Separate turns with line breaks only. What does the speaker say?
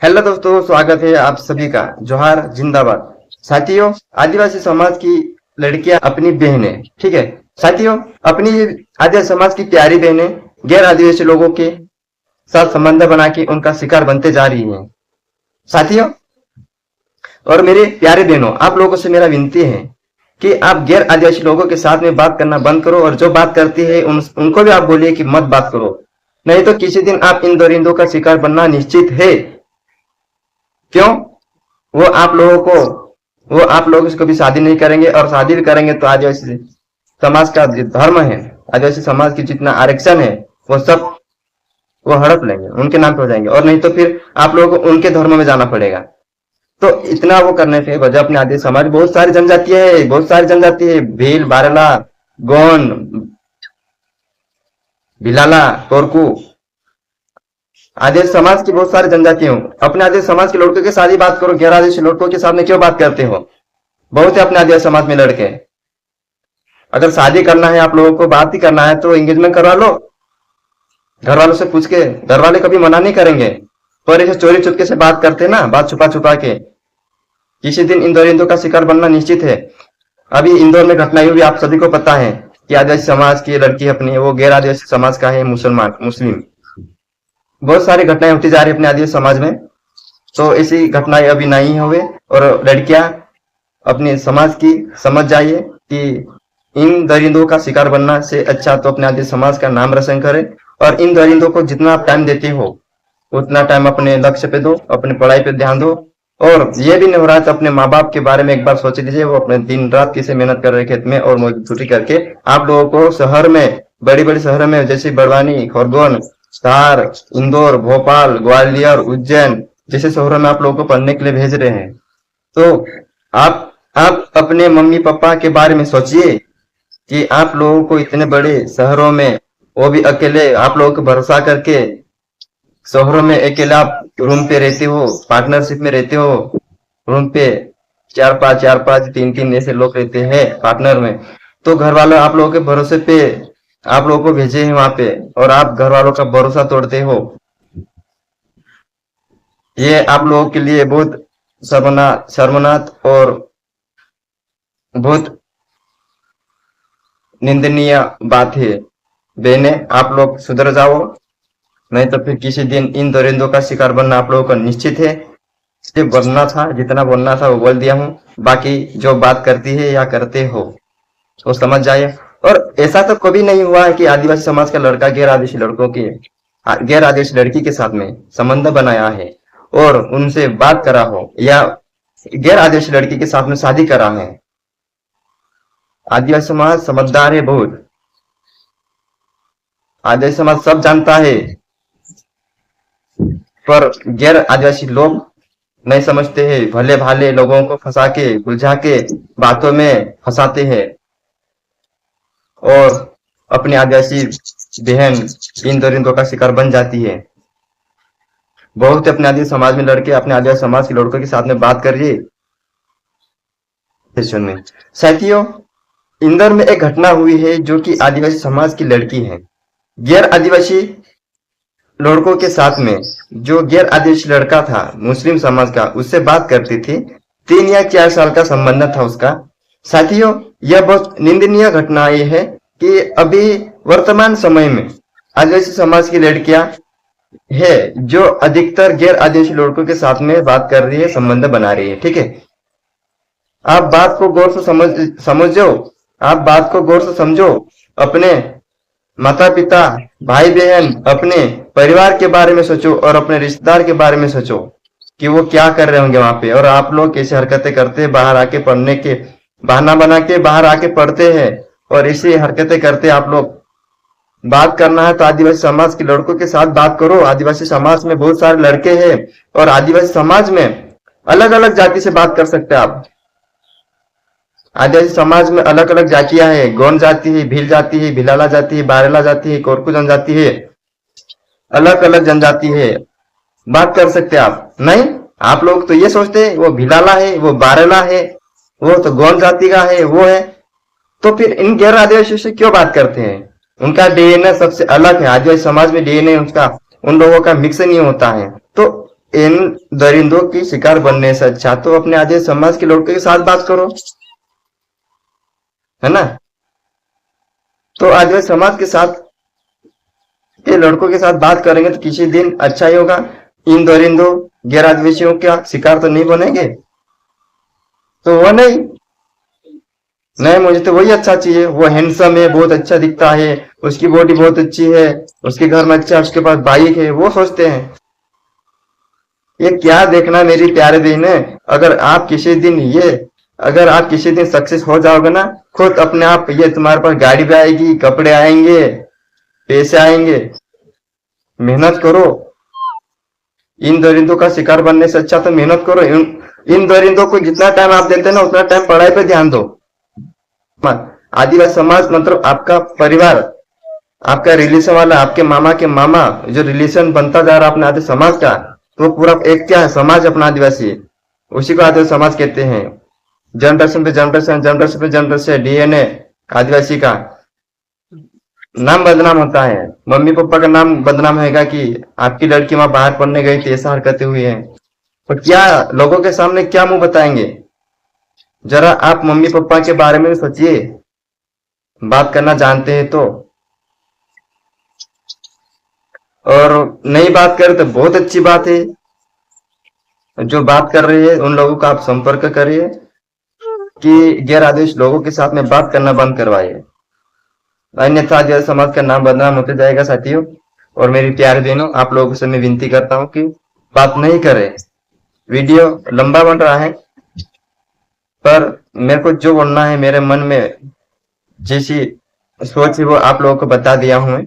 Hello दोस्तों, स्वागत है आप सभी का। जोहार जिंदाबाद। साथियों, आदिवासी समाज की लड़कियां अपनी बहनें, ठीक है साथियों, अपनी आदिवासी समाज की प्यारी बहनें गैर आदिवासी लोगों के साथ संबंध बना के उनका शिकार बनते जा रही हैं। साथियों और मेरे प्यारे बहनों, आप लोगों से मेरा विनती है कि आप गैर आदिवासी लोगों के साथ में बात करना बंद करो, और जो बात करती है उनको भी आप बोलिए कि मत बात करो, नहीं तो किसी दिन आप इन दरिंदों का शिकार बनना निश्चित है। क्यों? वो आप लोगों को वो आप लोगों से कभी शादी नहीं करेंगे, और शादी भी करेंगे तो आदिवासी समाज का जो धर्म है, आदिवासी समाज की जितना आरक्षण है वो सब वो हड़प लेंगे, उनके नाम पे हो जाएंगे, और नहीं तो फिर आप लोगों को उनके धर्म में जाना पड़ेगा। तो इतना वो करने से वजह अपने आदिवासी समाज बहुत सारी जनजाति है, भील, बारला, गोंड, भिलाला, कोरकू, आदिवासी समाज की बहुत सारी जनजातियां हो। अपने आदिवासी समाज के लड़कों के साथ ही बात करो, गैर आदिवासी लड़कों के साथ में क्यों बात करते हो? बहुत है अपने आदिवासी समाज में लड़के। अगर शादी करना है, आप लोगों को बात ही करना है, तो एंगेजमेंट करवा लो, घर वालों से पूछ के। घर वाले कभी मना नहीं करेंगे, पर ऐसे चोरी चुपके से बात करते ना, बात छुपा छुपा के, किसी दिन इन दरिंदों का शिकार बनना निश्चित है। अभी इंदौर में घटना हुई, आप सभी को पता है कि आदिवासी समाज की लड़की अपनी, वो गैर आदिवासी समाज का है, मुस्लिम। बहुत सारी घटनाएं होती जा रही है अपने आदिवासी समाज में, तो ऐसी घटनाएं अभी नहीं हुए। और लड़कियां अपने समाज की समझ जाइए कि इन दरिंदों का शिकार बनना से अच्छा तो अपने आदिवासी समाज का नाम रोशन करे। और इन दरिंदों को जितना आप टाइम देते हो उतना टाइम अपने लक्ष्य पे दो, अपने पढ़ाई पे ध्यान दो। और ये भी नहीं हो रहा है तो अपने माँ बाप के बारे में एक बार सोच लीजिए, वो अपने दिन रात कैसे मेहनत कर रहे खेत में, और मजदूरी करके आप लोगों को शहर में, बड़ी बड़ी शहरों में जैसे बड़वानी, खरगोन, धार, इंदौर, भोपाल, ग्वालियर, उज्जैन जैसे शहरों में आप लोगों को पढ़ने के लिए भेज रहे हैं। तो आप अपने मम्मी पापा के बारे में सोचिए कि आप लोगों को इतने बड़े शहरों में, वो भी अकेले, आप लोगों को भरोसा करके शहरों में अकेले आप रूम पे रहते हो, पार्टनरशिप में रहते हो, रूम पे चार पांच तीन तीन ऐसे लोग रहते हैं पार्टनर में। तो घर वालों आप लोगों के भरोसे पे आप लोगों को भेजे हैं वहां पे, और आप घर वालों का भरोसा तोड़ते हो। ये आप लोगों के लिए बहुत शर्मनाक और बहुत निंदनीय बात है। बहने, आप लोग सुधर जाओ, नहीं तो फिर किसी दिन इन दरिंदों का शिकार बनना आप लोगों का निश्चित है। सिर्फ बोलना था, जितना बोलना था वो बोल दिया हूँ। बाकी जो बात करती है या करते हो वो समझ जाए। और ऐसा तो कभी नहीं हुआ है कि आदिवासी समाज का लड़का गैर आदिवासी लड़की के साथ में संबंध बनाया है और उनसे बात करा हो, या गैर आदिवासी लड़की के साथ में शादी करा है। आदिवासी समाज समझदार है बहुत, आदिवासी समाज सब जानता है, पर गैर आदिवासी लोग नहीं समझते हैं। भले भाले लोगों को फंसा के, उलझा के बातों में फंसाते हैं, और अपनी आदिवासी बहन इन दरिंदों का शिकार बन जाती है। बहुत अपने आदिवासी समाज में लड़के अपने आदिवासी समाज के लड़कों के साथ में बात करिए। साथियों, इंदौर में एक घटना हुई है जो कि आदिवासी समाज की लड़की है गैर आदिवासी लड़कों के साथ में, जो गैर आदिवासी लड़का था मुस्लिम समाज का, उससे बात करती थी। 3 या 4 साल का संबंध था उसका। साथियों, यह बहुत निंदनीय घटना ये है कि अभी वर्तमान समय में आदिवासी समाज की लड़कियां है जो अधिकतर गैर आदिवासी लड़कों के साथ में बात कर रही है, संबंध बना रही है। ठीक है, आप बात को गौर से समझो, आप बात को गौर से समझो। अपने माता पिता, भाई बहन, अपने परिवार के बारे में सोचो, और अपने रिश्तेदार के बारे में सोचो कि वो क्या कर रहे होंगे वहां पे, और आप लोग कैसे हरकतें करते हैं। बाहर आके पढ़ने के बहाना बना के बाहर आके पढ़ते हैं, और ऐसी हरकतें करते आप लोग। बात करना है तो आदिवासी समाज के लड़कों के साथ बात करो। आदिवासी समाज में बहुत सारे लड़के हैं, और आदिवासी समाज में अलग अलग जाति से बात कर सकते हैं आप। आदिवासी समाज में अलग अलग जातियां हैं, गोंड जाति है, भील जाति है, भिलाला जाति है, बारेला जाति है, कोरकू जनजाति है, अलग अलग जनजाति है। बात कर सकते हैं आप। नहीं, आप लोग तो ये सोचते हैं वो भिलाला है, वो बारेला है, वो तो गोंड जाति का है, वो है। तो फिर इन गैर आदिवासियों से क्यों बात करते हैं? उनका डीएनए सबसे अलग है। आदिवासी समाज में डीएनए उसका उन लोगों का मिक्स नहीं होता है। तो इन दरिंदों की शिकार बनने से अच्छा तो अपने आदिवासी समाज के लड़कों के साथ बात करो, है ना। तो आदिवासी समाज के साथ के लड़कों के साथ बात करेंगे तो किसी दिन अच्छा ही होगा। इन दरिंदों गैर आदिवासियों का शिकार तो नहीं बनेंगे। तो वो नहीं, नहीं मुझे तो वही अच्छा चाहिए। वो हैंडसम है, बहुत अच्छा दिखता है, उसकी बॉडी बहुत अच्छी है, उसके घर में अच्छा, उसके पास बाइक है, वो सोचते हैं। ये क्या देखना मेरी प्यारे बहन है। अगर आप किसी दिन सक्सेस हो जाओगे ना, खुद अपने आप ये तुम्हारे पास गाड़ी भी आएगी, कपड़े आएंगे, पैसे आएंगे। मेहनत करो। इन दरिंदों का शिकार बनने से अच्छा तो मेहनत करो। इन दरिंदों को जितना टाइम आप देते हैं ना, उतना टाइम पढ़ाई पे ध्यान दो। आदिवासी समाज मतलब आपका परिवार, आपका रिलेशन वाला, आपके मामा के मामा, जो रिलेशन बनता जा रहा है अपने आदिवासी समाज का, तो पूरा एक क्या है, समाज अपना आदिवासी, उसी को आदिवासी समाज कहते हैं। जनरेशन पे जनरेशन, जनरेशन पे जनरेशन डीएनए आदिवासी का नाम बदनाम होता है। मम्मी पापा का नाम बदनाम होगा कि आपकी लड़की वहां बाहर पढ़ने गई थी, ऐसा हरकतें हुई है। तो क्या लोगों के सामने क्या मुंह बताएंगे। जरा आप मम्मी पापा के बारे में सोचिए, बात करना जानते हैं तो। और नहीं बात करें तो बहुत अच्छी बात है। जो बात कर रहे हैं उन लोगों का आप संपर्क करिए कि गैर आदेश लोगों के साथ में बात करना बंद करवाइए, अन्यथा आदिवासी समाज का नाम बदनाम होते जाएगा साथियों। और मेरी प्यारे बहनों, आप लोगों से मैं विनती करता हूँ कि बात नहीं करें। वीडियो लंबा बन रहा है, पर मेरे को जो बोलना है, मेरे मन में जैसी सोच है वो आप लोगों को बता दिया हूं मैं।